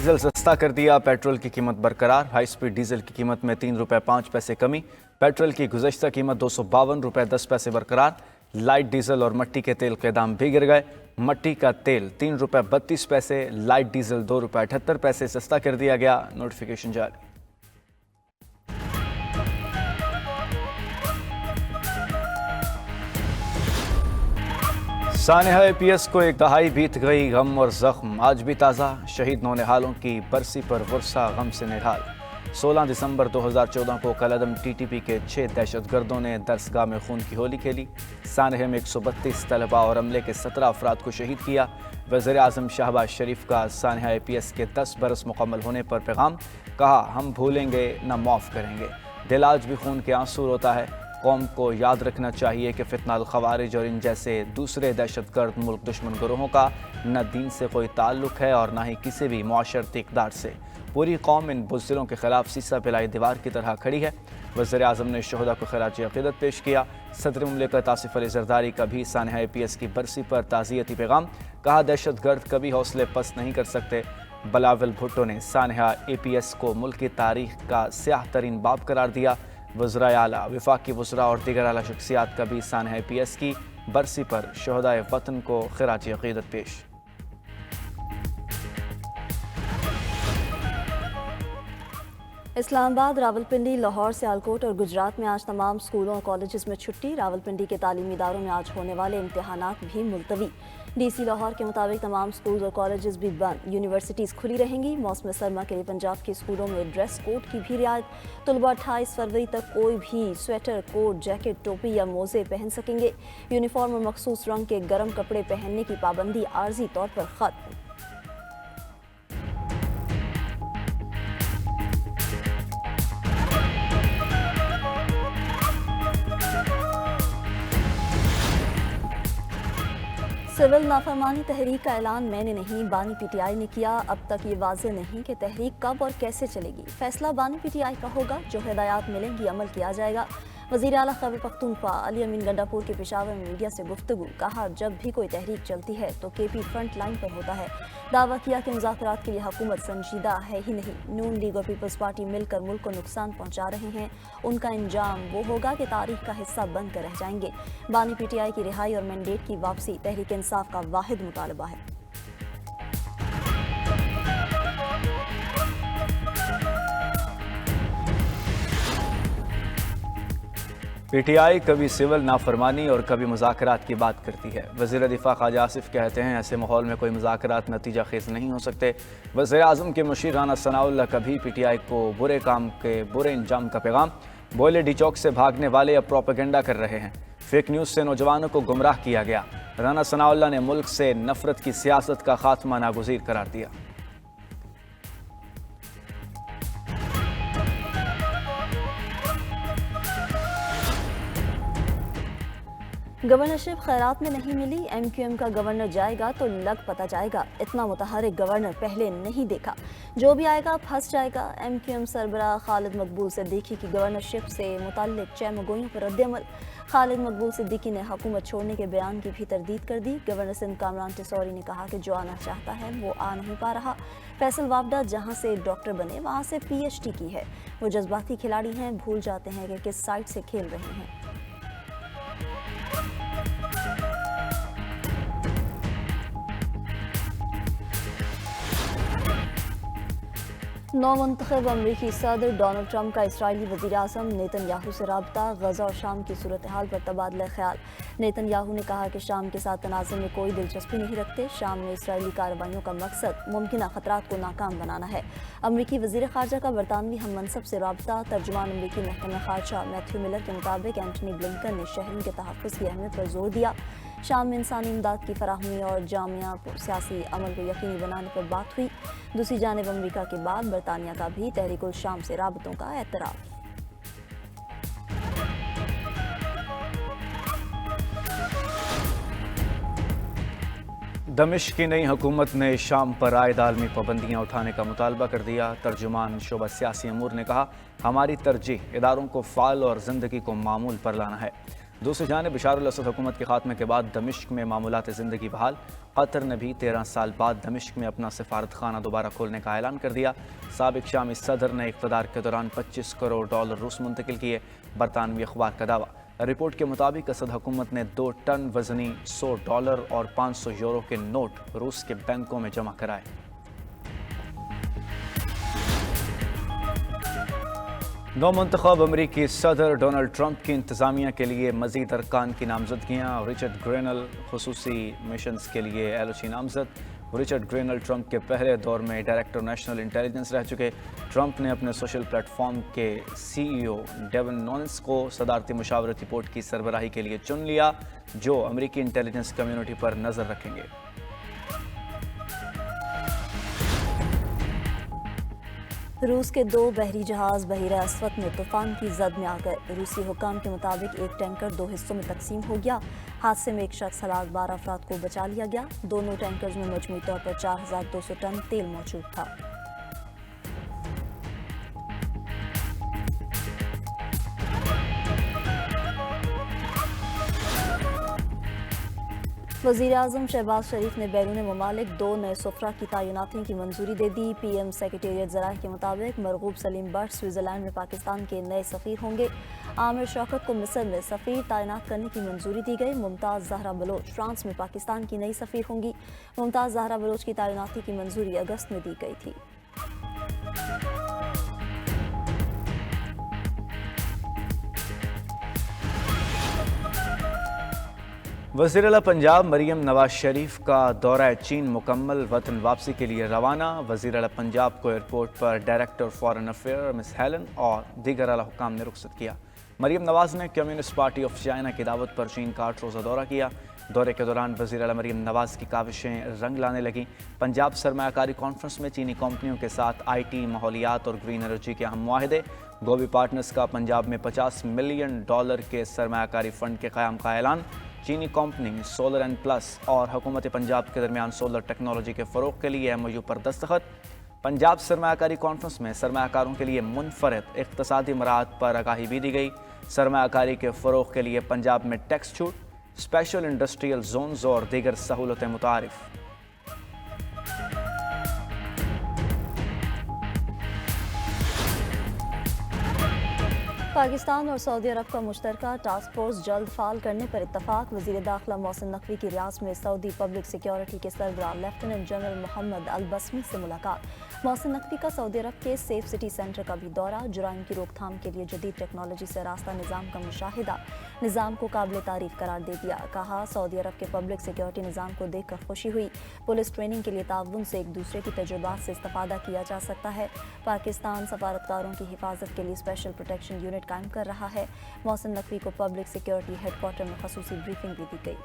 Diesel सस्ता कर दिया, पेट्रोल की कीमत बरकरार। हाई स्पीड डीजल की कीमत में 3 रुपये 5 पैसे कमी। पेट्रोल की गुज़श्ता कीमत 252 रुपये 10 पैसे बरकरार। लाइट डीजल और मट्टी के तेल के दाम भी गिर गए। मट्टी का तेल 3 रुपये 32 पैसे, लाइट डीजल 2 रुपये 78 पैसे सस्ता कर दिया गया। नोटिफिकेशन जारी। सानेहा APS को एक दहाई बीत गई, गम और जख्म आज भी ताज़ा। शहीद नौनिहालों की बरसी पर वर्षा गम से निढाल। 16 दिसंबर 2014 को कलअदम TTP के 6 दहशतगर्दों ने दरसगाह में खून की होली खेली। सानेहा में 132 तलबा और अमले के 17 अफराद को शहीद किया। वज़ीर आज़म शहबाज शरीफ का सानेहा APS के 10 बरस मुकम्मल होने पर पैगाम, कहा हम भूलेंगे न माफ़ करेंगे। दिल आज भी खून के आंसू रोता है। कौम को याद रखना चाहिए कि फितना अल खवारिज और इन जैसे दूसरे दहशतगर्द मुल्क दुश्मन गिरोहों का न दीन से कोई ताल्लुक़ है और न ही किसी भी मुआशरती इक़दार से। पूरी कौम इन बुज़दिलों के ख़िलाफ़ सीसा पिलाई दीवार की तरह खड़ी है। वज़ीर आज़म ने शहदा को खिराज अक़ीदत पेश किया। सदर मुमलिकत आसिफ अली ज़रदारी का भी सानेहा APS की बरसी पर ताज़ियती पैगाम, कहा दहशतगर्द कभी हौसले पस्त नहीं कर सकते। बिलावल भुट्टो ने सानेहा APS को मुल्क की तारीख़ का स्याह तरीन बाब करार दिया। वज़राए आला, वफाकी वज़रा और दीगर आला शख्सियात का भी सानेहा APS की बरसी पर शहदाए वतन को खिराज अक़ीदत पेश। इस्लामाबाद, रावलपिंडी, लाहौर, सियालकोट और गुजरात में आज तमाम स्कूलों और कॉलेजेस में छुट्टी। रावलपिंडी के तालीमी इदारों में आज होने वाले इम्तिहानात भी मुलतवी। DC लाहौर के मुताबिक तमाम स्कूल और कॉलेजेस भी बंद। यूनिवर्सिटीज़ खुली रहेंगी। मौसम सरमा के लिए पंजाब के स्कूलों में ड्रेस कोड की भी रियायत। तलबा 28 फरवरी तक कोई भी स्वेटर, कोट, जैकेट, टोपी या मोज़े पहन सकेंगे। यूनिफॉर्म और मखसूस रंग के गर्म कपड़े पहनने की पाबंदी आर्जी तौर पर ख़त्म। सिविल नाफरमानी तहरीक का ऐलान मैंने नहीं, बानी PTI ने किया। अब तक ये वाज़ेह नहीं कि तहरीक कब और कैसे चलेगी। फैसला बानी PTI का होगा। जो हिदायत मिलेंगी अमल किया जाएगा। वज़ीर आला खैबर पख्तूनख्वा अली अमीन गंडापुर के पेशावर में मीडिया से गुफ्तगू, कहा जब भी कोई तहरीक चलती है तो KP फ्रंट लाइन पर होता है। दावा किया कि मुज़ाकरात के लिए हुकूमत संजीदा है ही नहीं। नून लीग और पीपल्स पार्टी मिलकर मुल्क को नुकसान पहुँचा रहे हैं। उनका इंजाम वो होगा कि तारीख का हिस्सा बनकर रह जाएंगे। बानी PTI की रिहाई और मैंडेट की वापसी तहरीक इंसाफ का वाहिद मुतालबा है। PTI कभी सिविल नाफरमानी और कभी मुज़ाकरात की बात करती है। वज़ीर दिफ़ा ख्वाजा आसिफ कहते हैं ऐसे माहौल में कोई मुज़ाकरात नतीजा खेज़ नहीं हो सकते। वज़ीर आज़म के मुशीर राना सनाउल्लाह कभी PTI को बुरे काम के बुरे अंजाम का पैगाम, बोले डी चौक से भागने वाले अब प्रोपेगेंडा कर रहे हैं। फेक न्यूज़ से नौजवानों को गुमराह किया गया। राना सनाउल्लाह ने मुल्क से नफरत की सियासत का खात्मा नागुज़ीर करार दिया। गवर्नरशिप खैरात में नहीं मिली। MQM का गवर्नर जाएगा तो लग पता जाएगा। इतना मुतहरिक गवर्नर पहले नहीं देखा। जो भी आएगा फंस जाएगा। MQM सरबराह खालिद मकबूल सिद्दीकी की गवर्नरशिप से मुताल्लिक चहमगोइयों पर रद्द-ए-अमल। खालिद मकबूल सिद्दीकी ने हुकूमत छोड़ने के बयान की भी तरदीद कर दी। गवर्नर सिंध कामरान टिसौरी ने कहा कि जो आना चाहता है वो आ नहीं पा रहा। फैसल वापडा जहाँ से डॉक्टर बने वहाँ से PhD की है। वो जज्बाती खिलाड़ी हैं, भूल जाते हैं कि किस साइड से खेल रहे हैं। नौमुंतखब अमरीकी सदर डोनाल्ड ट्रंप का इसराइली वज़ीर आज़म नेतन्याहू से राब्ता। गज़ा और शाम की सूरत हाल पर तबादला ख्याल। नेतन्याहू ने कहा कि शाम के साथ तनाज़ुर में कोई दिलचस्पी नहीं रखते। शाम में इसराइली कार्रवाइयों का मकसद मुमकिन खतरात को नाकाम बनाना है। अमरीकी वज़ीर ख़ारजा का बरतानवी हम मनसब से राब्ता। तर्जुमान अमरीकी महकमा ख़ारजा मैथ्यू मिलर के मुताबिक एंटनी ब्लिंकन ने शहरों के तहफ़्फ़ुज़ की अहमियत पर जोर दिया। शाम में इंसानी इमदाद की फराहमी और जामिया सियासी अमल को यकीनी बनाने पर बात हुई। दूसरी जानिब अमरीका के बाद बरतानिया का भी तहरीकुल शाम से राबतों का एतराफ़। दमिश्क की नई हुकूमत ने शाम पर आयद आलमी पाबंदियाँ उठाने का मुतालबा कर दिया। तर्जुमान शोबा सियासी अमूर ने कहा हमारी तरजीह इदारों को फ़ाल और ज़िंदगी को मामूल पर लाना है। دوسری جانب بشار الاسد حکومت کے خاتمے کے بعد دمشق میں معمولات زندگی بحال. قطر نے بھی 13 سال بعد دمشق میں اپنا سفارت خانہ دوبارہ کھولنے کا اعلان کر دیا. سابق شامی صدر نے اقتدار کے دوران $25 کروڑ روس منتقل کیے. برطانوی اخبار کا دعویٰ. رپورٹ کے مطابق اسد حکومت نے 2 ٹن وزنی $100 اور €500 کے نوٹ روس کے بینکوں میں جمع کرائے. نو منتخب امریکی صدر ڈونلڈ ٹرمپ کی انتظامیہ کے لیے مزید ارکان کی نامزدگیاں. رچرڈ گرینل خصوصی مشنز کے لیے ایلوچی نامزد. رچرڈ گرینل ٹرمپ کے پہلے دور میں ڈائریکٹر نیشنل انٹیلیجنس رہ چکے. ٹرمپ نے اپنے سوشل پلیٹ فارم کے CEO ڈیون نونس کو صدارتی مشاورتی بورڈ کی سربراہی کے لیے چن لیا، جو امریکی انٹیلیجنس کمیونٹی پر نظر رکھیں گے. روس کے 2 بحری جہاز بحیرہ اسود میں طوفان کی زد میں آ گئے. روسی حکام کے مطابق ایک ٹینکر 2 حصوں میں تقسیم ہو گیا. حادثے میں ایک شخص ہلاک، 12 افراد کو بچا لیا گیا. دونوں ٹینکرز میں مجموعی طور پر 4200 ٹن تیل موجود تھا. وزیراعظم شہباز شریف نے بیرون ممالک 2 نئے سفراء کی تعیناتی کی منظوری دے دی. PM سیکریٹریٹ ذرائع کے مطابق مرغوب سلیم بٹ سوئٹزرلینڈ میں پاکستان کے نئے سفیر ہوں گے. عامر شوکت کو مصر میں سفیر تعینات کرنے کی منظوری دی گئی. ممتاز زہرا بلوچ فرانس میں پاکستان کی نئی سفیر ہوں گی. ممتاز زہرا بلوچ کی تعیناتی کی منظوری اگست میں دی گئی تھی. وزیر اعلیٰ پنجاب مریم نواز شریف کا دورہ چین مکمل، وطن واپسی کے لیے روانہ. وزیر اعلیٰ پنجاب کو ایئرپورٹ پر ڈائریکٹر فارن افیئر مس ہیلن اور دیگر اعلیٰ حکام نے رخصت کیا. مریم نواز نے کمیونسٹ پارٹی آف چائنا کی دعوت پر چین کا 8 روزہ دورہ کیا. دورے کے دوران وزیر اعلیٰ مریم نواز کی کاوشیں رنگ لانے لگیں. پنجاب سرمایہ کاری کانفرنس میں چینی کمپنیوں کے ساتھ IT، ماحولیات اور گرین انرجی کے اہم معاہدے. گوبی پارٹنرز کا پنجاب میں $50 ملین کے سرمایہ کاری فنڈ کے قیام کا اعلان. چینی کمپنی سولر اینڈ پلس اور حکومت پنجاب کے درمیان سولر ٹیکنالوجی کے فروغ کے لیے MOU پر دستخط. پنجاب سرمایہ کاری کانفرنس میں سرمایہ کاروں کے لیے منفرد اقتصادی مراحت پر آگاہی بھی دی گئی. سرمایہ کاری کے فروغ کے لیے پنجاب میں ٹیکس چھوٹ، اسپیشل انڈسٹریل زونز اور دیگر سہولتیں متعارف. پاکستان اور سعودی عرب کا مشترکہ ٹاسک فورس جلد فعال کرنے پر اتفاق. وزیر داخلہ محسن نقوی کی ریاض میں سعودی پبلک سیکیورٹی کے سربراہ لیفٹیننٹ جنرل محمد البصمی سے ملاقات. محسن نقوی کا سعودی عرب کے سیف سٹی سینٹر کا بھی دورہ. جرائم کی روک تھام کے لیے جدید ٹیکنالوجی سے راستہ نظام کا مشاہدہ. نظام کو قابل تعریف قرار دے دیا. کہا سعودی عرب کے پبلک سیکیورٹی نظام کو دیکھ کر خوشی ہوئی. پولیس ٹریننگ کے لیے تعاون سے ایک دوسرے کی تجربات سے استفادہ کیا جا سکتا ہے. پاکستان سفارتکاروں کی حفاظت کے لیے اسپیشل پروٹیکشن یونٹ قائم کر رہا ہے. محسن نقوی کو پبلک سیکیورٹی ہیڈ کوارٹر میں خصوصی بریفنگ بھی دی گئی.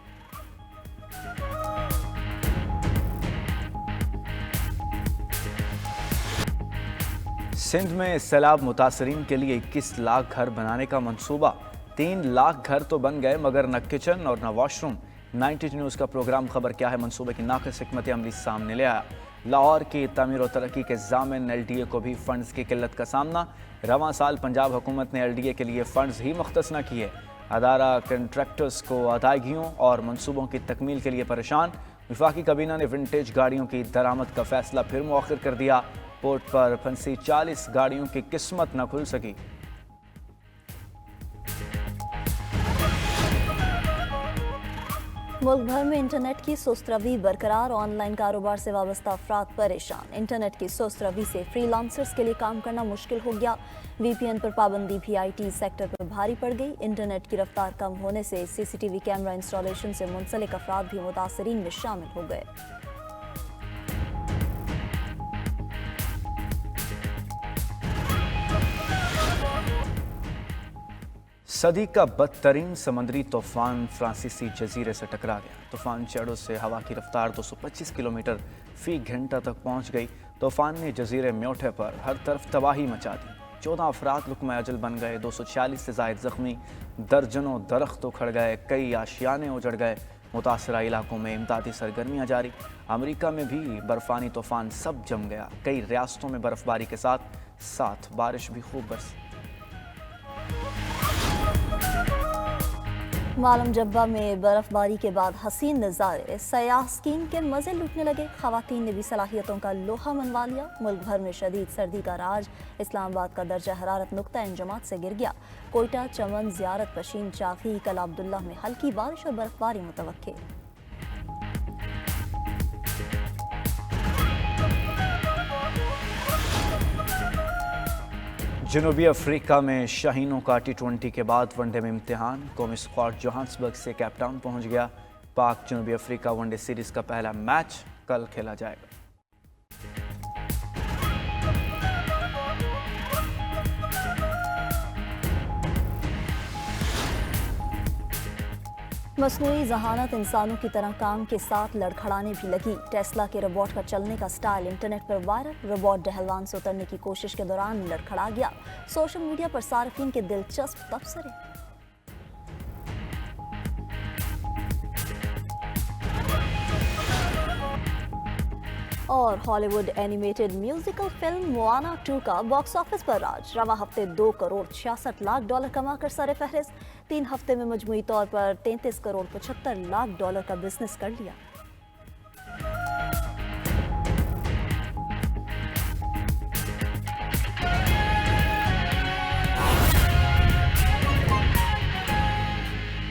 سندھ میں سیلاب متاثرین کے لیے 21 لاکھ گھر بنانے کا منصوبہ. 3 لاکھ گھر تو بن گئے مگر نہ کچن اور نہ واش روم. 92 نیوز کا پروگرام خبر کیا ہے منصوبے کی ناقص حکمت عملی سامنے لے آیا. لاہور کی تعمیر و ترقی کے ضامن LDA کو بھی فنڈز کی قلت کا سامنا. رواں سال پنجاب حکومت نے LDA کے لیے فنڈز ہی مختص نہ کیے. ادارہ کنٹریکٹرز کو ادائیگیوں اور منصوبوں کی تکمیل کے لیے پریشان. وفاقی کابینہ نے ونٹیج گاڑیوں کی درآمد کا فیصلہ پھر مؤخر کر دیا. پورٹ پر پھنسی 40 گاڑیوں کی قسمت نہ کھل سکی. ملک بھر میں انٹرنیٹ کی سست روی برقرار. آن لائن کاروبار سے وابستہ افراد پریشان. انٹرنیٹ کی سست روی سے فری لانسرز کے لیے کام کرنا مشکل ہو گیا. VPN پر پابندی بھی IT سیکٹر پر بھاری پڑ گئی. انٹرنیٹ کی رفتار کم ہونے سے CCTV کیمرہ انسٹالیشن سے منسلک افراد بھی متاثرین میں شامل ہو گئے. صدی کا بدترین سمندری طوفان فرانسیسی جزیرے سے ٹکرا گیا. طوفان چیڑوں سے ہوا کی رفتار 225 کلومیٹر فی گھنٹہ تک پہنچ گئی. طوفان نے جزیرے میوٹھے پر ہر طرف تباہی مچا دی. 14 افراد لقمہ اجل بن گئے، 246 سے زائد زخمی، درجنوں درخت اکھڑ گئے، کئی آشیانے اجڑ گئے. متاثرہ علاقوں میں امدادی سرگرمیاں جاری. امریکہ میں بھی برفانی طوفان سب جم گیا. کئی ریاستوں میں برف باری کے ساتھ بارش بھی خوب برسی. मालम जब्बा में बर्फबारी के बाद हसीन नज़ारे, सयाह स्कीइंग के मज़े लूटने लगे। ख़वातीन ने भी सलाहियतों का लोहा मनवा लिया। मुल्क भर में शदीद सर्दी का राज। इस्लामाबाद का दर्जा हरारत नुक्ता इंजमात से गिर गया। कोयटा, चमन, ज़ियारत, पशीन, चाखी, कल अब्दुल्ला में हल्की बारिश और बर्फबारी मुतवक्के। जनूबी अफ्रीका में शाहीनों का T20 के बाद वनडे में इम्तिहान। कौमी स्क्वाड जोहान्सबर्ग से केप टाउन पहुंच गया। पाक जनूबी अफ्रीका वनडे सीरीज का पहला मैच कल खेला जाएगा। मसनूई जहानत इंसानों की तरह काम के साथ लड़खड़ाने भी लगी। टेस्ला के रोबोट का चलने का स्टाइल इंटरनेट पर वायरल। रोबोट डहलवान से उतरने की कोशिश के दौरान लड़खड़ा गया। सोशल मीडिया पर सार्फिन के दिलचस्प तबसरे। और Hollywood animated musical film Moana 2 का बॉक्स ऑफिस पर राज। रवा हफ्ते $2 करोड़ 66 लाख कमाकर सरे फहरिस्त। 3 हफ्ते में मजमूई तौर पर $33 करोड़ 75 लाख का बिजनेस कर लिया।